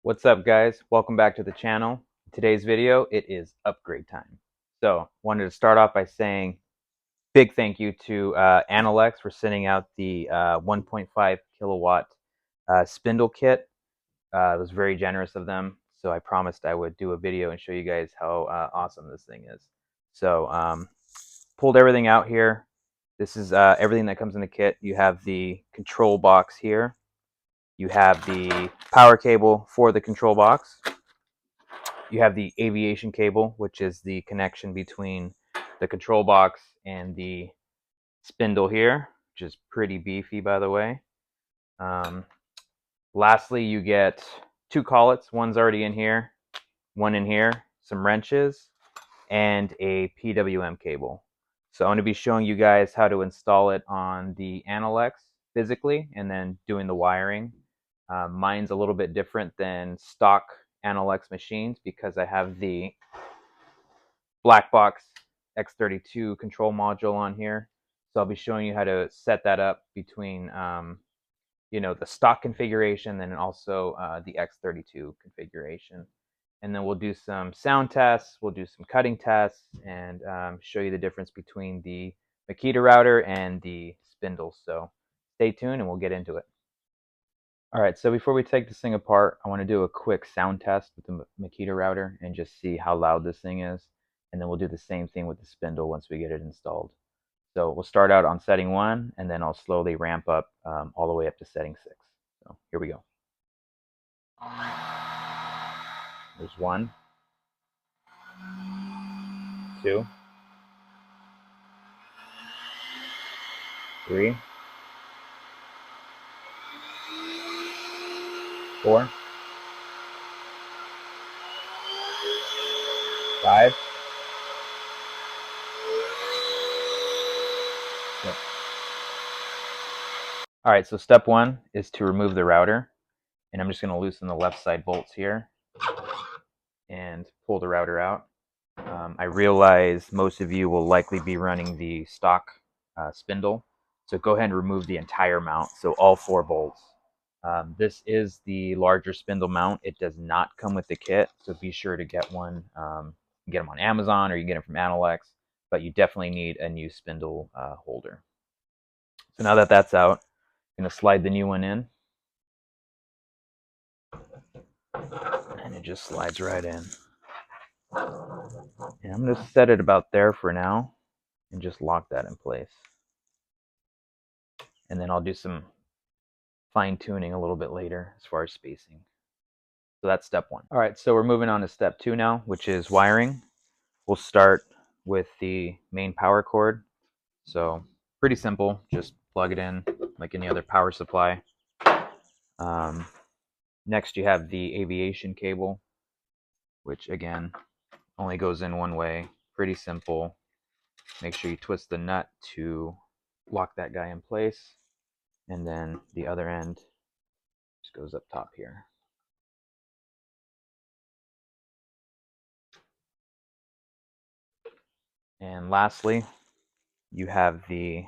What's up, guys? Welcome back to the channel. Today's video, it is upgrade time. So wanted to start off by saying big thank you to AnoleX for sending out the 1.5 kilowatt spindle kit. It was very generous of them, so I promised I would do a video and show you guys how awesome this thing is. So pulled everything out here. This is everything that comes in the kit. You have the control box here. You have the power cable for the control box. You have the aviation cable, which is the connection between the control box and the spindle here, which is pretty beefy, by the way. Lastly, you get two collets. One's already in here, one in here, some wrenches, and a PWM cable. So I'm going to be showing you guys how to install it on the AnoleX physically and then doing the wiring. Mine's a little bit different than stock AnoleX machines because I have the Blackbox X32 control module on here. So I'll be showing you how to set that up between the stock configuration and also the X32 configuration. And then we'll do some sound tests, we'll do some cutting tests, and show you the difference between the Makita router and the spindle. So stay tuned and we'll get into it. All right, so before we take this thing apart, I want to do a quick sound test with the Makita router and just see how loud this thing is. And then we'll do the same thing with the spindle once we get it installed. So we'll start out on setting 1, and then I'll slowly ramp up all the way up to setting 6. So here we go. There's 1, 2, 3, 4, 5, 6. All right, so step 1 is to remove the router. And I'm just going to loosen the left side bolts here and pull the router out. I realize most of you will likely be running the stock spindle. So go ahead and remove the entire mount, so all 4 bolts. This is the larger spindle mount. It does not come with the kit, so be sure to get one. You can get them on Amazon or you can get them from AnoleX, but you definitely need a new spindle holder. So now that that's out, I'm going to slide the new one in. And it just slides right in. And I'm going to set it about there for now and just lock that in place. And then I'll do some fine tuning a little bit later as far as spacing. So that's step 1. All right, so we're moving on to step 2 now, which is wiring. We'll start with the main power cord. So pretty simple, just plug it in like any other power supply. Next you have the aviation cable, which again only goes in one way. Pretty simple. Make sure you twist the nut to lock that guy in place, and then the other end just goes up top here. And lastly, you have the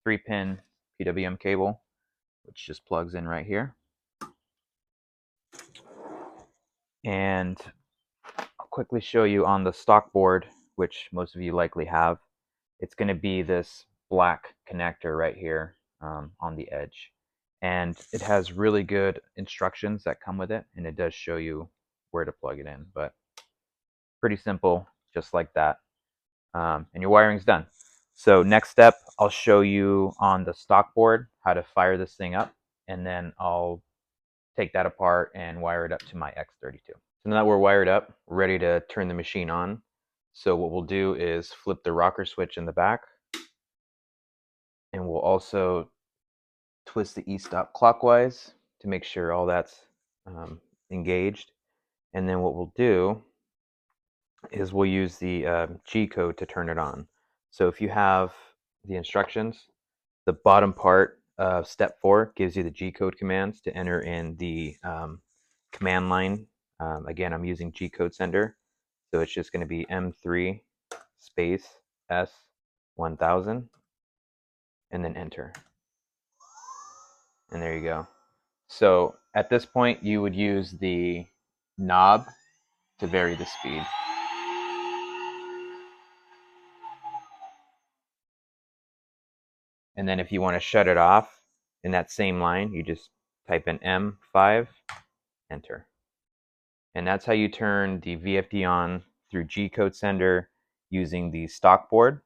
3-pin PWM cable, which just plugs in right here. And I'll quickly show you on the stock board, which most of you likely have. It's going to be this black connector right here on the edge. And it has really good instructions that come with it, and it does show you where to plug it in. But pretty simple, just like that. And your wiring's done. So next step, I'll show you on the stock board how to fire this thing up, and then I'll take that apart and wire it up to my X32. So now that we're wired up, we're ready to turn the machine on. So what we'll do is flip the rocker switch in the back, and we'll also twist the e-stop clockwise to make sure all that's engaged. And then what we'll do is we'll use the G code to turn it on. So if you have the instructions, the bottom part of step 4 gives you the G code commands to enter in the command line. Again, I'm using G code sender, so it's just going to be M3 space S1000 and then enter. And there you go. So At this point, you would use the knob to vary the speed. And then if you want to shut it off in that same line, you just type in M5, enter. And that's how you turn the VFD on through G-code sender using the stock board.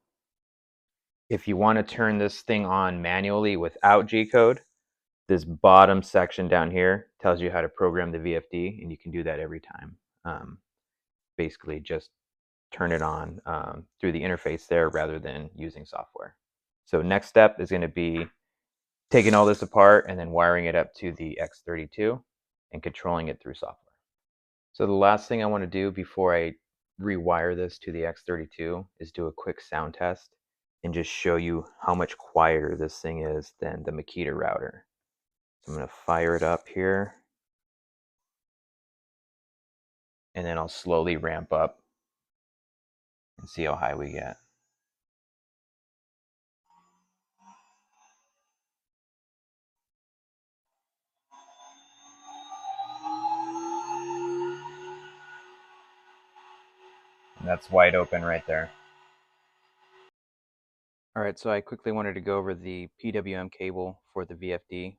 If you want to turn this thing on manually without G-code, this bottom section down here tells you how to program the VFD, and you can do that every time. Basically, just turn it on through the interface there rather than using software. So next step is going to be taking all this apart and then wiring it up to the X32 and controlling it through software. So the last thing I want to do before I rewire this to the X32 is do a quick sound test and just show you how much quieter this thing is than the Makita router. So I'm going to fire it up here, and then I'll slowly ramp up and see how high we get. And that's wide open right there. All right, so I quickly wanted to go over the PWM cable for the VFD.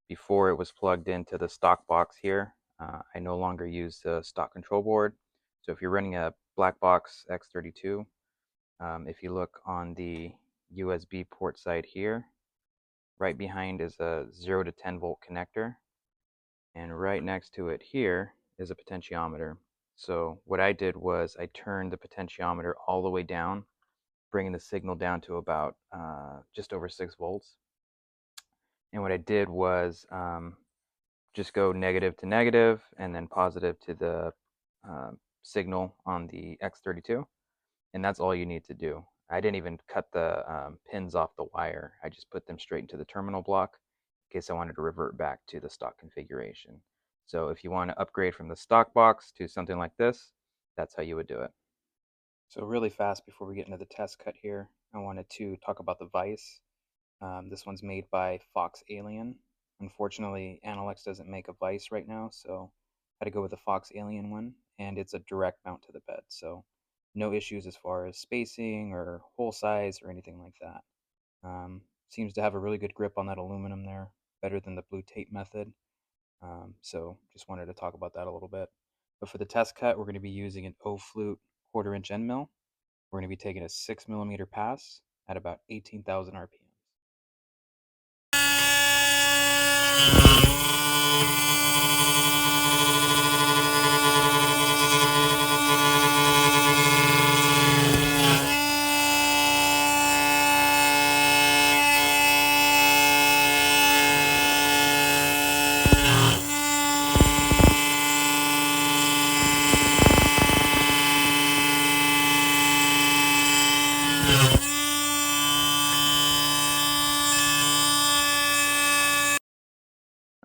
Before it was plugged into the stock box here, I no longer use the stock control board. So if you're running a Blackbox X32, if you look on the USB port side here, right behind is a 0 to 10 volt connector, and right next to it here is a potentiometer. So what I did was I turned the potentiometer all the way down, bringing the signal down to about just over 6 volts. And what I did was just go negative to negative and then positive to the signal on the X32. And that's all you need to do. I didn't even cut the pins off the wire. I just put them straight into the terminal block in case I wanted to revert back to the stock configuration. So if you want to upgrade from the stock box to something like this, that's how you would do it. So really fast before we get into the test cut here, I wanted to talk about the vise. This one's made by Fox Alien. Unfortunately, AnoleX doesn't make a vise right now, so I had to go with the Fox Alien one, and it's a direct mount to the bed, so no issues as far as spacing or hole size or anything like that. Seems to have a really good grip on that aluminum there, better than the blue tape method. So just wanted to talk about that a little bit. But for the test cut, we're going to be using an O-flute 1/4 inch end mill. We're going to be taking a 6mm pass at about 18,000 RPM.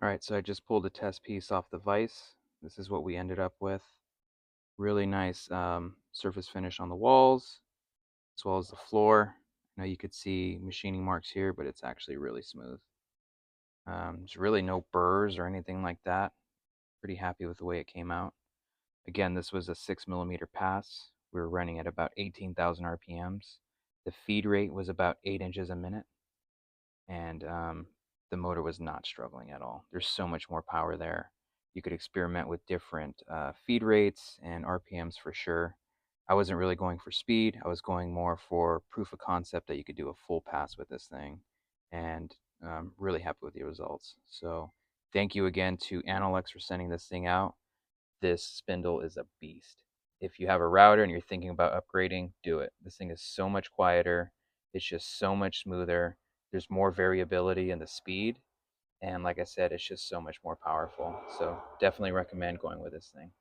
Alright, so I just pulled a test piece off the vise. This is what we ended up with. Really nice surface finish on the walls, as well as the floor. Now you could see machining marks here, but it's actually really smooth. There's really no burrs or anything like that. Pretty happy with the way it came out. Again, this was a 6mm pass. We were running at about 18,000 RPMs. The feed rate was about 8 inches a minute, and the motor was not struggling at all. There's so much more power there. You could experiment with different feed rates and RPMs for sure. I wasn't really going for speed. I was going more for proof of concept that you could do a full pass with this thing, and really happy with the results. So thank you again to AnoleX for sending this thing out. This spindle is a beast. If you have a router and you're thinking about upgrading, do it. This thing is so much quieter. It's just so much smoother. There's more variability in the speed. And like I said, it's just so much more powerful. So definitely recommend going with this thing.